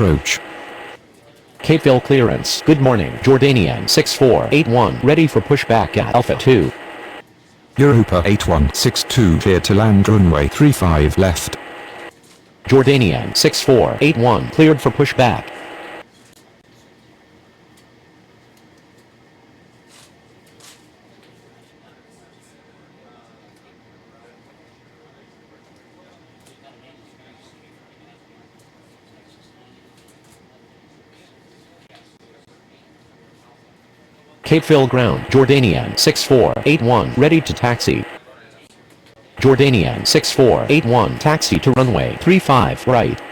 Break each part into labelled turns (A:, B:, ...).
A: approach.
B: Capeville clearance. Good morning. Jordanian 6481 ready for pushback at Alpha 2.
A: Europa 8162 cleared to land runway 35 left.
B: Jordanian 6481 cleared for pushback. Capeville ground. Jordanian 6481 ready to taxi. Jordanian 6481 taxi to runway 35 right.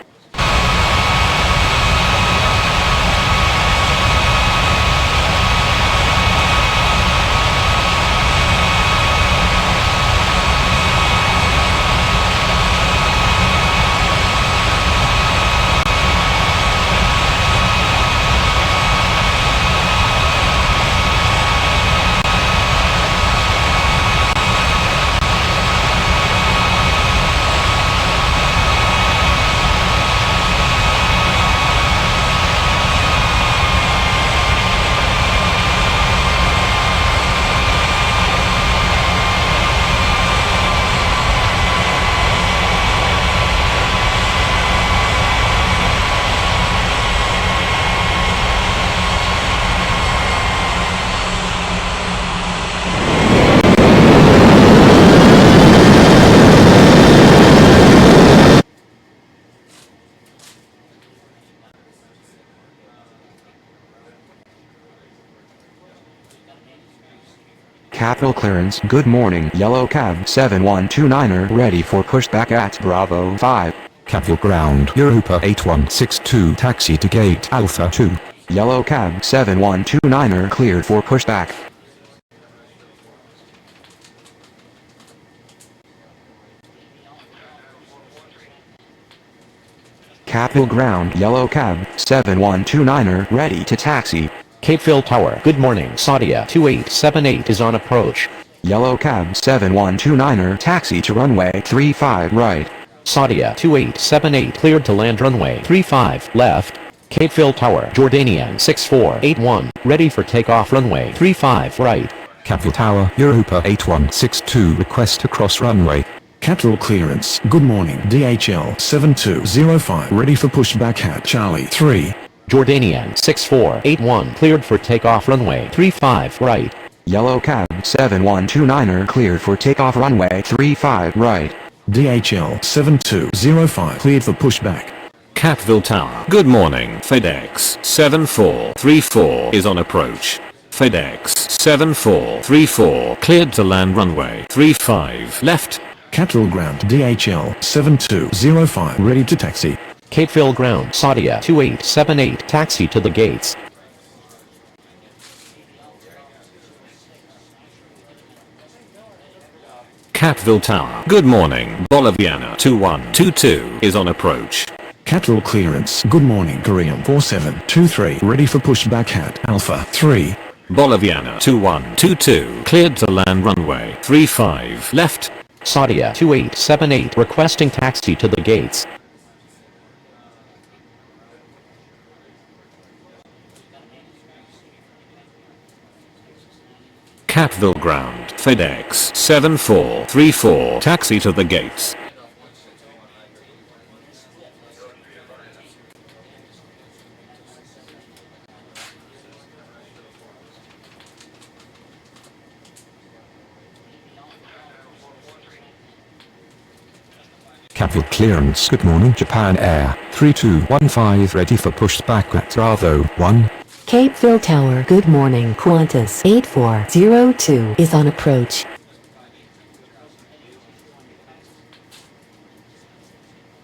C: Capeville clearance. Good morning. Yellow cab 7129er ready for pushback at Bravo 5.
A: Capeville ground. Europa 8162 taxi to gate Alpha 2.
C: Yellow cab 7129er cleared for pushback. Capeville ground. Yellow cab 7129er ready to taxi.
B: Capeville Tower. Good morning. Saudia 2878 is on approach.
C: Yellow cab 7129er taxi to runway 35 right.
B: Saudia 2878 cleared to land runway 35 left. Capeville Tower. Jordanian 6481 ready for takeoff runway 35 right.
A: Capeville Tower. Europa 8162 request to cross runway.
D: Capeville clearance. Good morning. DHL 7205 ready for pushback at Charlie 3.
B: Jordanian 6481 cleared for takeoff runway 35 right.
C: Yellow cab 7129er cleared for takeoff runway 35 right.
D: DHL 7205 cleared for pushback.
E: Capeville Tower. Good morning. FedEx 7434 is on approach. FedEx 7434 cleared to land runway 35 left.
D: Capeville ground. DHL 7205 ready to taxi.
B: Capeville ground. Saudia 2878 taxi to the gates.
E: Capeville Tower. Good morning. Boliviana 2122 is on approach.
D: Capeville clearance. Good morning. Korean 4723 ready for pushback at Alpha 3.
E: Boliviana 2122 cleared to land runway 35 left.
B: Saudia 2878 requesting taxi to the gates.
E: Capeville ground. FedEx 7434 taxi to the gates.
A: Capeville clearance. Good morning. Japan Air 3215 ready for pushback at Bravo 1.
F: Capeville Tower. Good morning. Qantas 8402 is on approach.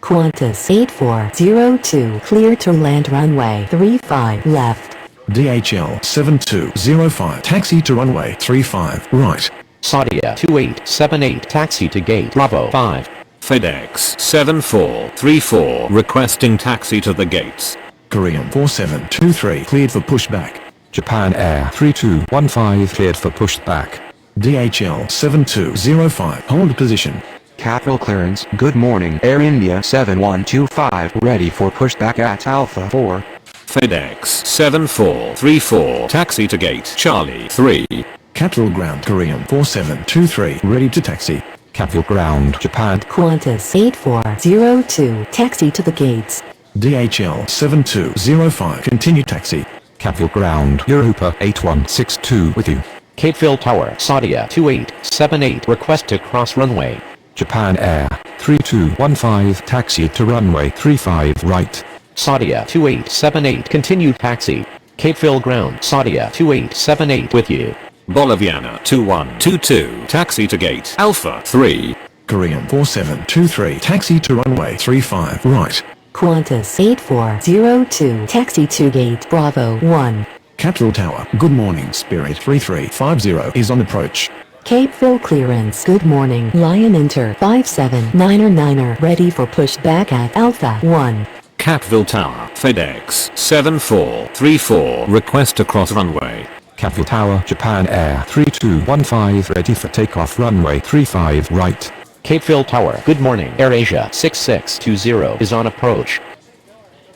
F: Qantas 8402 clear to land runway 35 left.
D: DHL 7205 taxi to runway 35 right.
B: Saudia 2878 taxi to gate Bravo 5.
E: FedEx 7434 requesting taxi to the gates.
D: Korean 4723 cleared for pushback.
A: Japan Air 3215 cleared for pushback.
D: DHL 7205 hold position.
C: Capital clearance. Good morning, Air India 7125, ready for pushback at Alpha 4.
E: FedEx 7434, taxi to gate Charlie 3.
D: Capital Ground Korean 4723, ready to taxi.
A: Capital Ground Japan.
F: Qantas 8402, taxi to the gates.
D: DHL 7205, continue taxi.
A: Capital Ground Europa 8162 with you.
B: Capeville Tower, Saudia 2878, request to cross runway.
A: Japan Air 3215, taxi to runway 35 right.
B: Saudia 2878, continue taxi. Capeville Ground, Saudia 2878 with you.
E: Boliviana 2122, taxi to gate Alpha 3.
D: Korean 4723, taxi to runway 35 right.
F: Qantas 8402, taxi to gate Bravo 1.
D: Capital Tower, good morning, Spirit 3350 is on approach.
F: Capeville clearance. Good morning, Lion Inter 579er, ready for pushback at Alpha 1.
E: Capeville Tower, FedEx 7434, request to cross runway.
A: Capital Tower Japan Air 3215, ready for takeoff runway 35 right.
B: Capeville Tower, good morning, AirAsia 6620 is on approach.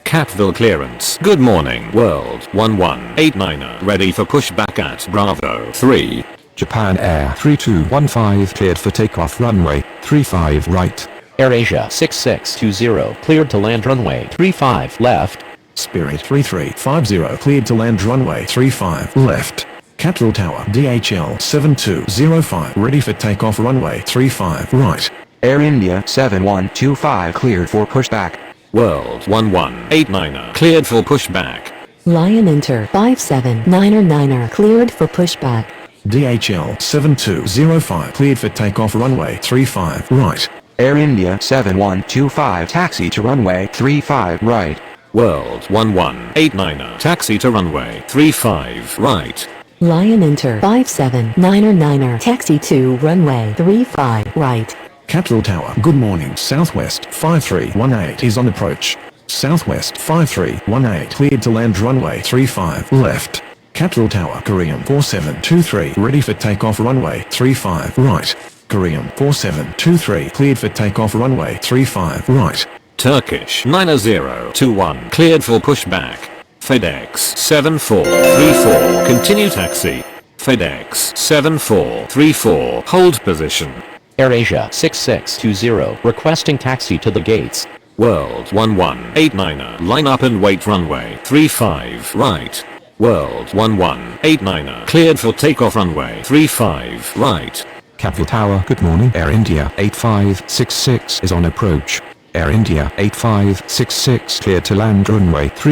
E: Capeville clearance. Good morning, World 1189er, ready for pushback at Bravo 3.
A: Japan Air 3215, cleared for takeoff runway 35 right.
B: AirAsia 6620, cleared to land runway 35 left.
D: Spirit 3350, cleared to land runway 35 left. Capital Tower DHL 7205, ready for takeoff runway 35 right.
C: Air India 7125, cleared for pushback.
E: World 1189er, cleared for pushback.
F: Lion Inter 579er, cleared for pushback.
D: DHL 7205, cleared for takeoff runway 35 right.
C: Air India 7125, taxi to runway 35 right.
E: World 1189er, taxi to runway 35 right.
F: Lion Inter 579er, taxi to runway 35 right.
D: Capital Tower, good morning, Southwest 5318 is on approach. Southwest 5318, cleared to land runway 35 left. Capital Tower, Korean 4723, ready for takeoff runway 35 right. Korean 4723, cleared for takeoff runway 35 right.
E: Turkish 9021, cleared for pushback. FedEx 7434, continue taxi. FedEx 7434, hold position.
B: AirAsia 6620, requesting taxi to the gates.
E: World 1189er, line up and wait runway 35 right. World 1189er, cleared for takeoff runway 35 right.
A: Capital Tower, good morning, Air India 8566 is on approach. Air India 8566, cleared to land runway 3.